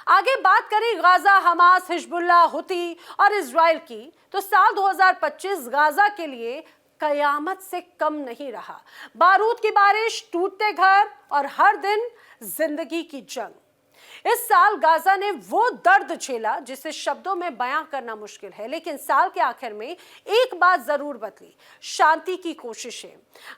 आगे बात करें गाजा, हमास, हिजबुल्लाह, हुती और इजराइल की, तो साल 2025 गाजा के लिए कयामत से कम नहीं रहा। बारूद की बारिश, टूटते घर और हर दिन जिंदगी की जंग। इस साल गाजा ने वो दर्द झेला जिसे शब्दों में बयां करना मुश्किल है, लेकिन साल के आखिर में एक बात जरूर बदली, शांति की कोशिशें।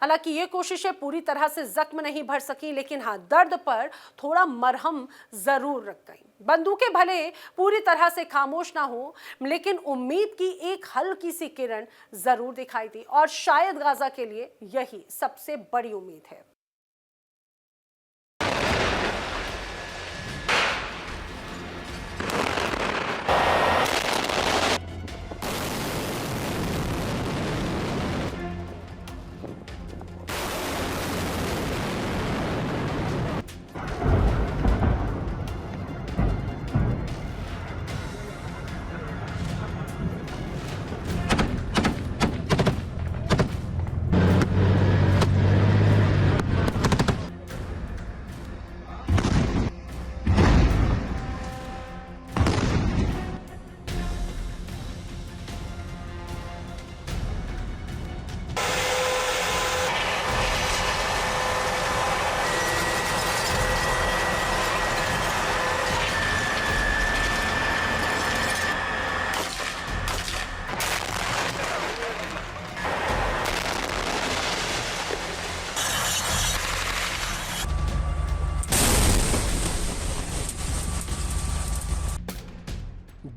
हालांकि ये कोशिशें पूरी तरह से जख्म नहीं भर सकी, लेकिन हाँ, दर्द पर थोड़ा मरहम जरूर रख गई। बंदूकें भले पूरी तरह से खामोश ना हो, लेकिन उम्मीद की एक हल्की सी किरण जरूर दिखाई दी, और शायद गाजा के लिए यही सबसे बड़ी उम्मीद है।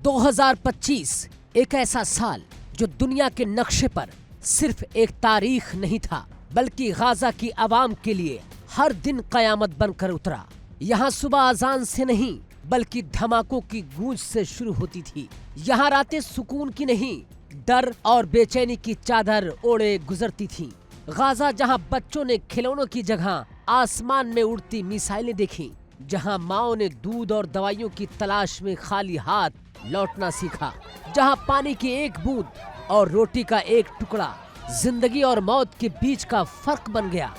2025 एक ऐसा साल जो दुनिया के नक्शे पर सिर्फ एक तारीख नहीं था, बल्कि गाजा की आवाम के लिए हर दिन कयामत बनकर उतरा। यहाँ सुबह अजान से नहीं बल्कि धमाकों की गूंज से शुरू होती थी। यहाँ रातें सुकून की नहीं, डर और बेचैनी की चादर ओढ़े गुजरती थीं। गाजा जहाँ बच्चों ने खिलौनों की जगह आसमान में उड़ती मिसाइलें देखी, जहाँ माओ ने दूध और दवाइयों की तलाश में खाली हाथ लौटना सीखा, जहाँ पानी की एक बूंद और रोटी का एक टुकड़ा जिंदगी और मौत के बीच का फर्क बन गया।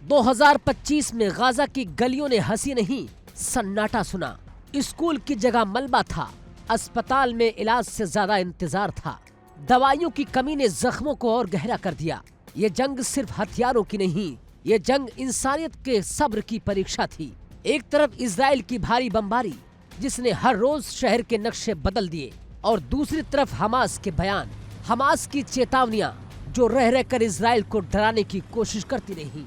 दो 2025 में गाजा की गलियों ने हंसी नहीं, सन्नाटा सुना। स्कूल की जगह मलबा था, अस्पताल में इलाज से ज्यादा इंतजार था। दवाइयों की कमी ने जख्मों को और गहरा कर दिया। ये जंग सिर्फ हथियारों की नहीं, ये जंग इंसानियत के सब्र की परीक्षा थी। एक तरफ इजराइल की भारी बमबारी जिसने हर रोज शहर के नक्शे बदल दिए, और दूसरी तरफ हमास के बयान, हमास की चेतावनियां जो रह रहकर इजराइल को डराने की कोशिश करती रही।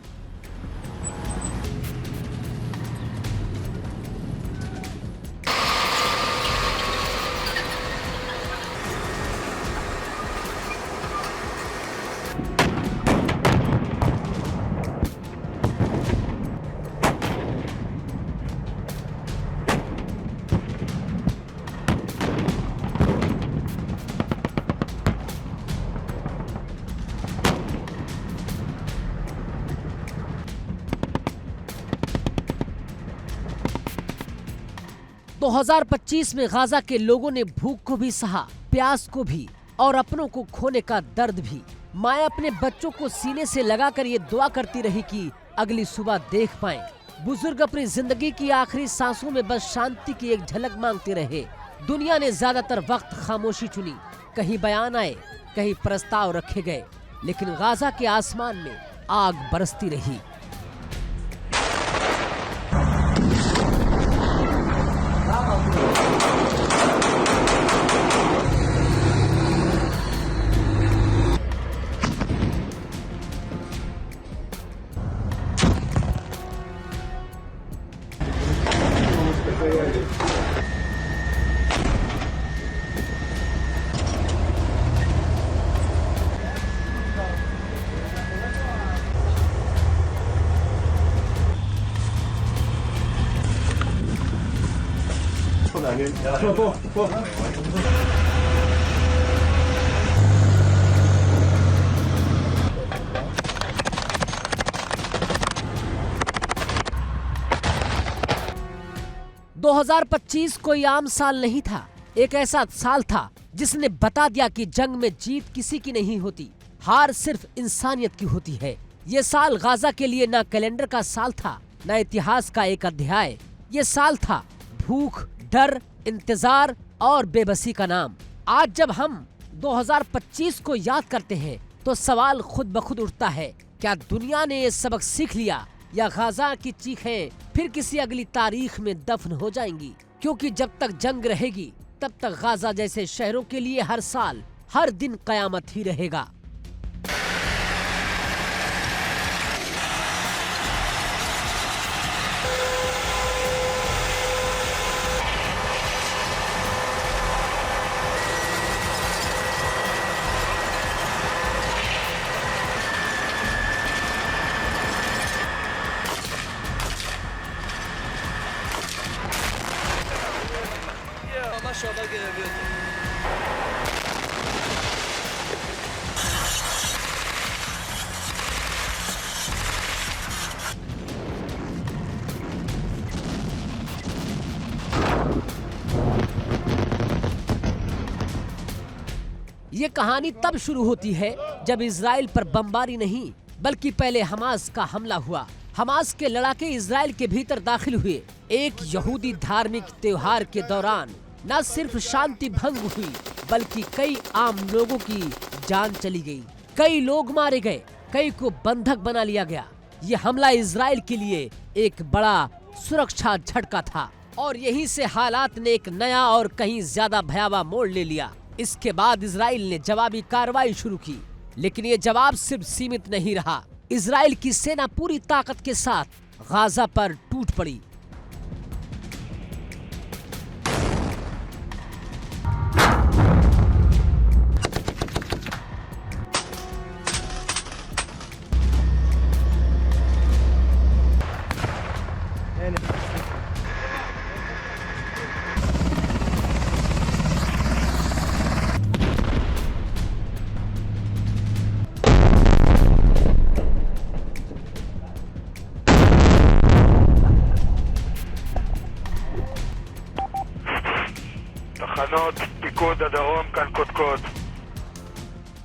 तो 2025 में गाजा के लोगों ने भूख को भी सहा, प्यास को भी, और अपनों को खोने का दर्द भी। माँ अपने बच्चों को सीने से लगाकर ये दुआ करती रही कि अगली सुबह देख पाएं। बुजुर्ग अपनी जिंदगी की आखिरी सांसों में बस शांति की एक झलक मांगते रहे। दुनिया ने ज्यादातर वक्त खामोशी चुनी, कहीं बयान आए, कहीं प्रस्ताव रखे गए, लेकिन गाजा के आसमान में आग बरसती रही। 2025 कोई आम साल नहीं था। एक ऐसा साल था जिसने बता दिया कि जंग में जीत किसी की नहीं होती, हार सिर्फ इंसानियत की होती है। ये साल गाजा के लिए न कैलेंडर का साल था, न इतिहास का एक अध्याय। ये साल था भूख, डर, इंतजार और बेबसी का नाम। आज जब हम 2025 को याद करते हैं तो सवाल खुद ब खुद उठता है, क्या दुनिया ने ये सबक सीख लिया या गाजा की चीखें फिर किसी अगली तारीख में दफन हो जाएंगी? क्योंकि जब तक जंग रहेगी तब तक गाजा जैसे शहरों के लिए हर साल, हर दिन कयामत ही रहेगा। aşağıda gelebiliyorsun. ये कहानी तब शुरू होती है जब इजराइल पर बमबारी नहीं बल्कि पहले हमास का हमला हुआ। हमास के लड़ाके इजराइल के भीतर दाखिल हुए। एक यहूदी धार्मिक त्योहार के दौरान न सिर्फ शांति भंग हुई बल्कि कई आम लोगों की जान चली गई, कई लोग मारे गए, कई को बंधक बना लिया गया। ये हमला इजराइल के लिए एक बड़ा सुरक्षा झटका था और यहीं से हालात ने एक नया और कहीं ज्यादा भयावह मोड़ ले लिया। इसके बाद इजराइल ने जवाबी कार्रवाई शुरू की, लेकिन ये जवाब सिर्फ सीमित नहीं रहा। इजराइल की सेना पूरी ताकत के साथ गाजा पर टूट पड़ी। פיקוד הדרום כאן קודקוד।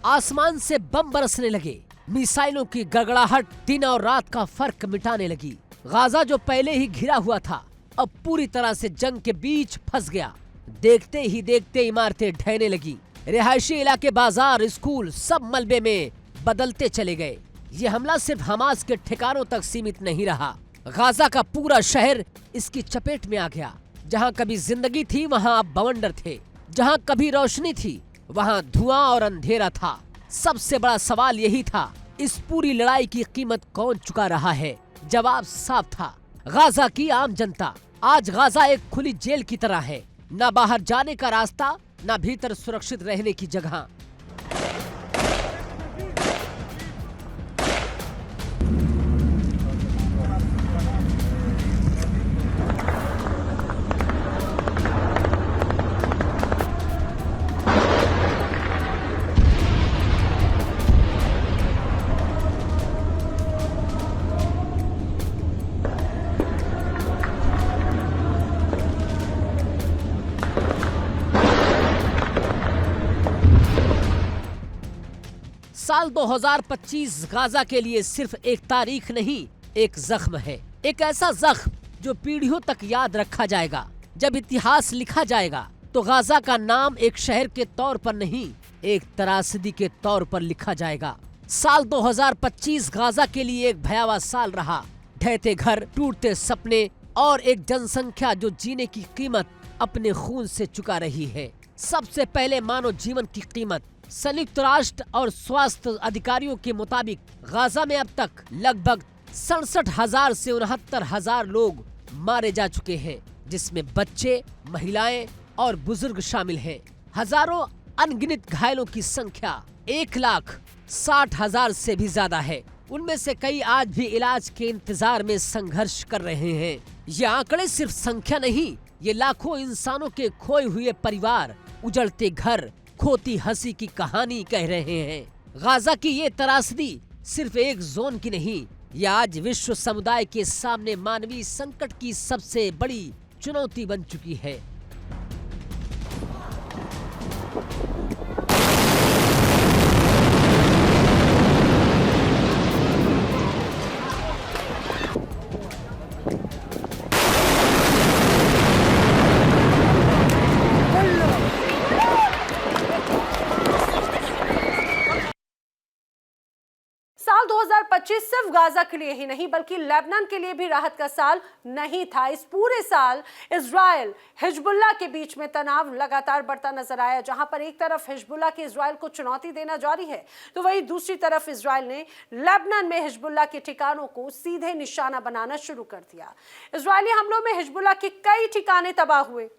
आसमान से बम बरसने लगे, मिसाइलों की गड़गड़ाहट दिन और रात का फर्क मिटाने लगी। गाजा जो पहले ही घिरा हुआ था अब पूरी तरह से जंग के बीच फंस गया। देखते ही देखते इमारतें ढहने लगी, रिहायशी इलाके, बाजार, स्कूल सब मलबे में बदलते चले गए। ये हमला सिर्फ हमास के ठिकानों तक सीमित नहीं रहा, गाजा का पूरा शहर इसकी चपेट में आ गया। जहाँ कभी जिंदगी थी वहाँ अब बवंडर थे, जहाँ कभी रोशनी थी वहाँ धुआं और अंधेरा था। सबसे बड़ा सवाल यही था, इस पूरी लड़ाई की कीमत कौन चुका रहा है? जवाब साफ था, गाजा की आम जनता। आज गाजा एक खुली जेल की तरह है, न बाहर जाने का रास्ता, न भीतर सुरक्षित रहने की जगह। साल 2025 गाजा के लिए सिर्फ एक तारीख नहीं, एक जख्म है। एक ऐसा जख्म जो पीढ़ियों तक याद रखा जाएगा। जब इतिहास लिखा जाएगा तो गाजा का नाम एक शहर के तौर पर नहीं, एक त्रासदी के तौर पर लिखा जाएगा। साल 2025 गाजा के लिए एक भयावह साल रहा। ढहते घर, टूटते सपने और एक जनसंख्या जो जीने की कीमत अपने खून से चुका रही है। सबसे पहले मानव जीवन की कीमत। संयुक्त राष्ट्र और स्वास्थ्य अधिकारियों के मुताबिक गाजा में अब तक लगभग 67,000 से 69,000 लोग मारे जा चुके हैं, जिसमें बच्चे, महिलाएं और बुजुर्ग शामिल हैं। हजारों अनगिनत घायलों की संख्या 1,60,000 से भी ज्यादा है। उनमें से कई आज भी इलाज के इंतजार में संघर्ष कर रहे हैं। ये आंकड़े सिर्फ संख्या नहीं, ये लाखों इंसानों के खोए हुए परिवार, उजड़ते घर, खोती हंसी की कहानी कह रहे हैं। गाजा की ये त्रासदी सिर्फ एक जोन की नहीं, ये आज विश्व समुदाय के सामने मानवीय संकट की सबसे बड़ी चुनौती बन चुकी है। साल 2025 सिर्फ गाजा के लिए ही नहीं बल्कि लेबनान के लिए भी राहत का साल नहीं था। इस पूरे साल इजराइल हिजबुल्लाह के बीच में तनाव लगातार बढ़ता नजर आया। जहां पर एक तरफ हिजबुल्लाह के इजराइल को चुनौती देना जारी है, तो वहीं दूसरी तरफ इजराइल ने लेबनान में हिजबुल्लाह के ठिकानों को सीधे निशाना बनाना शुरू कर दिया। इजरायली हमलों में हिजबुल्लाह के कई ठिकाने तबाह हुए।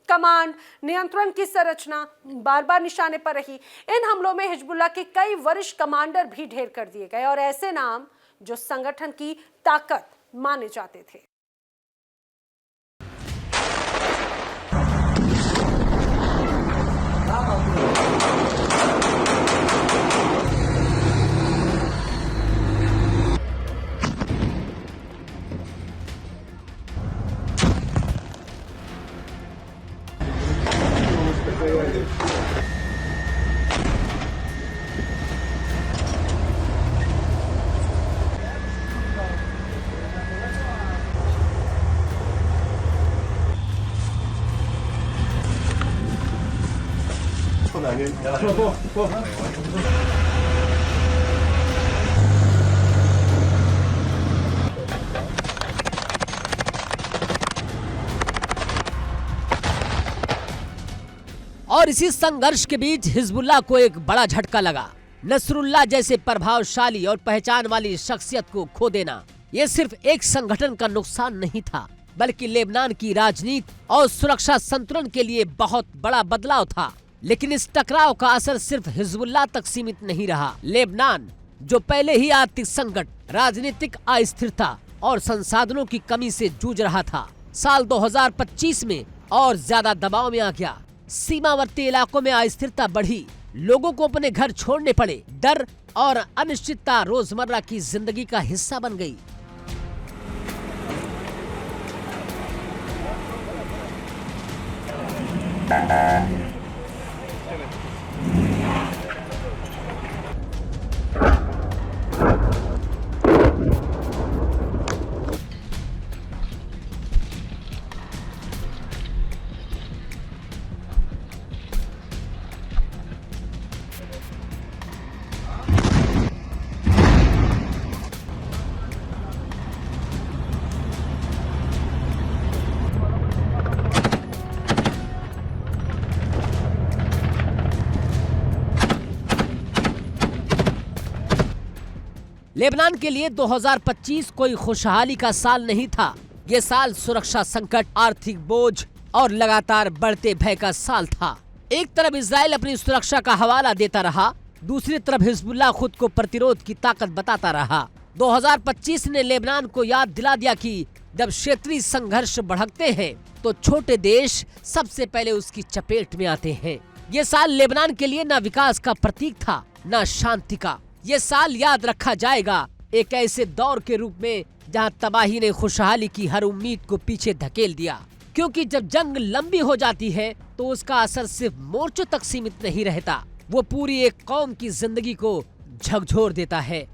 कमांड नियंत्रण की संरचना बार बार निशाने पर रही। इन हमलों में हिजबुल्लाह के कई वरिष्ठ कमांडर भी ढेर कर दिए गए और ऐसे नाम जो संगठन की ताकत माने जाते थे। और इसी संघर्ष के बीच हिजबुल्लाह को एक बड़ा झटका लगा। नसरुल्लाह जैसे प्रभावशाली और पहचान वाली शख्सियत को खो देना ये सिर्फ एक संगठन का नुकसान नहीं था, बल्कि लेबनान की राजनीति और सुरक्षा संतुलन के लिए बहुत बड़ा बदलाव था। लेकिन इस टकराव का असर सिर्फ हिजबुल्लाह तक सीमित नहीं रहा। लेबनान जो पहले ही आर्थिक संकट, राजनीतिक अस्थिरता और संसाधनों की कमी से जूझ रहा था, साल 2025 में और ज्यादा दबाव में आ गया। सीमावर्ती इलाकों में अस्थिरता बढ़ी, लोगों को अपने घर छोड़ने पड़े, डर और अनिश्चितता रोजमर्रा की जिंदगी का हिस्सा बन गई। लेबनान के लिए 2025 कोई खुशहाली का साल नहीं था। ये साल सुरक्षा संकट, आर्थिक बोझ और लगातार बढ़ते भय का साल था। एक तरफ इजराइल अपनी सुरक्षा का हवाला देता रहा, दूसरी तरफ हिजबुल्लाह खुद को प्रतिरोध की ताकत बताता रहा। 2025 ने लेबनान को याद दिला दिया कि जब क्षेत्रीय संघर्ष भड़कते हैं तो छोटे देश सबसे पहले उसकी चपेट में आते हैं। ये साल लेबनान के लिए न विकास का प्रतीक था, न शांति का। ये साल याद रखा जाएगा एक ऐसे दौर के रूप में जहां तबाही ने खुशहाली की हर उम्मीद को पीछे धकेल दिया। क्योंकि जब जंग लंबी हो जाती है तो उसका असर सिर्फ मोर्चों तक सीमित नहीं रहता, वो पूरी एक कौम की जिंदगी को झकझोर देता है।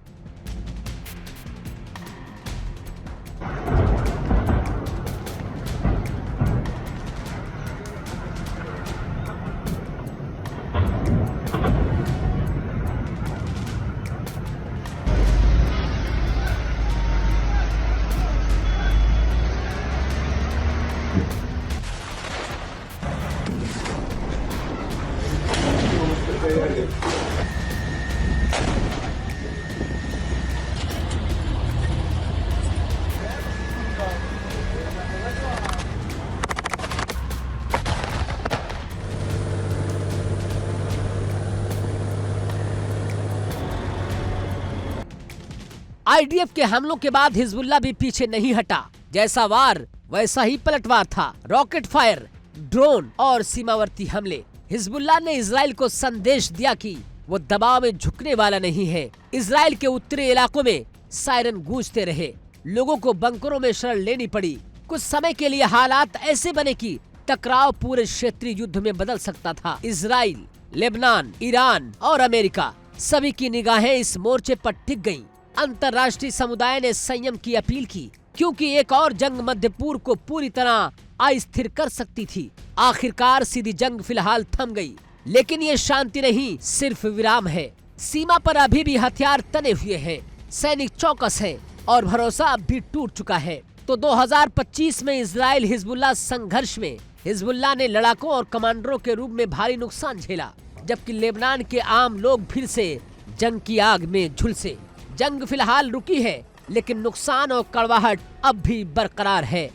आईडीएफ के हमलों के बाद हिजबुल्लाह भी पीछे नहीं हटा। जैसा वार वैसा ही पलटवार था। रॉकेट फायर, ड्रोन और सीमावर्ती हमले। हिजबुल्लाह ने इजराइल को संदेश दिया कि वो दबाव में झुकने वाला नहीं है। इजराइल के उत्तरी इलाकों में सायरन गूंजते रहे, लोगों को बंकरों में शरण लेनी पड़ी। कुछ समय के लिए हालात ऐसे बने कि टकराव पूरे क्षेत्रीय युद्ध में बदल सकता था। इजराइल, लेबनान, ईरान और अमेरिका सभी की निगाहें इस मोर्चे पर टिक गईं। अंतर्राष्ट्रीय समुदाय ने संयम की अपील की, क्योंकि एक और जंग मध्य पूर्व को पूरी तरह अस्थिर कर सकती थी। आखिरकार सीधी जंग फिलहाल थम गई, लेकिन ये शांति नहीं, सिर्फ विराम है। सीमा पर अभी भी हथियार तने हुए हैं, सैनिक चौकस हैं और भरोसा अब भी टूट चुका है। तो 2025 में इजराइल हिजबुल्लाह संघर्ष में हिजबुल्लाह ने लड़ाकों और कमांडरों के रूप में भारी नुकसान झेला, जबकि लेबनान के आम लोग फिर से जंग की आग में झुलसे। जंग फिलहाल रुकी है, लेकिन नुकसान और कड़वाहट अब भी बरकरार है।